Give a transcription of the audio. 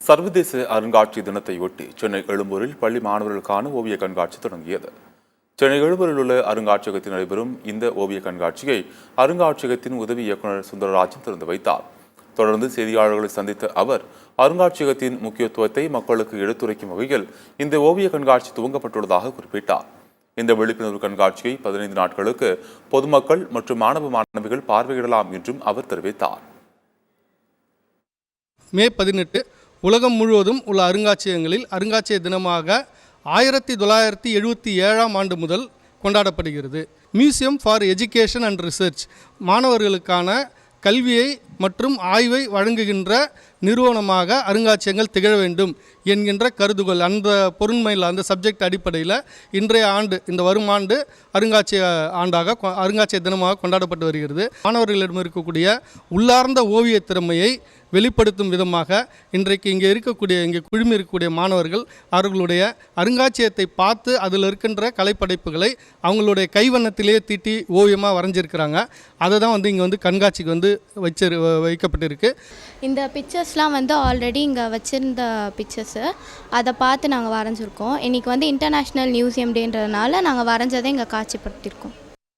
சர்வதேச அருங்காட்சியக தினத்தையொட்டி சென்னை எழும்பூரில் பள்ளி மாணவர்களுக்கான ஓவிய கண்காட்சி தொடங்கியது. சென்னை எழும்பூரில் உள்ள அருங்காட்சியகத்தில் நடைபெறும் இந்த ஓவிய கண்காட்சியை அருங்காட்சியகத்தின் உதவி இயக்குநர் சுந்தரராஜன் திறந்து வைத்தார். தொடர்ந்து செய்தியாளர்களை சந்தித்த அவர் அருங்காட்சியகத்தின் முக்கியத்துவத்தை மக்களுக்கு எடுத்துரைக்கும் வகையில் இந்த ஓவிய கண்காட்சி துவங்கப்பட்டுள்ளதாக குறிப்பிட்டார். இந்த விழிப்புணர்வு கண்காட்சியை 15 நாட்களுக்கு பொதுமக்கள் மற்றும் மாணவிகள் பார்வையிடலாம் என்றும் அவர் தெரிவித்தார். மே 18 உலகம் முழுவதும் உள்ள அருங்காட்சியகங்களில் அருங்காட்சியக தினமாக 1977ஆம் ஆண்டு முதல் கொண்டாடப்படுகிறது. Museum for education and research மாணவர்களுக்கான கல்வியை மற்றும் ஆய்வை வழங்குகின்ற நிறுவனமாக அருங்காட்சியகங்கள் திகழ வேண்டும் என்கின்ற கருதுகோள் அந்த பொருண்மையில் அந்த சப்ஜெக்ட் அடிப்படையில் இன்றைய ஆண்டு இந்த வரும் ஆண்டு அருங்காட்சியக தினமாக கொண்டாடப்பட்டு வருகிறது. மாணவர்களிடம் இருக்கக்கூடிய உள்ளார்ந்த ஓவிய திறமையை வெளிப்படுத்தும் விதமாக இன்றைக்கு இங்கே குழுமி இருக்கக்கூடிய மாணவர்கள் அவர்களுடைய அருங்காட்சியகத்தை பார்த்து அதில் இருக்கின்ற கலைப்படைப்புகளை அவங்களுடைய கைவண்ணத்திலேயே தீட்டி ஓவியமாக வரைஞ்சிருக்கிறாங்க. அதை தான் இங்கே கண்காட்சிக்கு வைக்கப்பட்டிருக்கு. இந்த பிக்சர்ஸ்லாம் ஆல்ரெடி இங்கே வச்சுருந்த பிக்சர்ஸு அதை பார்த்து நாங்கள் வரைஞ்சிருக்கோம். இன்றைக்கி இன்டர்நேஷ்னல் மியூசியம் டேன்றதுனால நாங்கள் வரைஞ்சதை இங்கே காட்சிப்படுத்தியிருக்கோம்.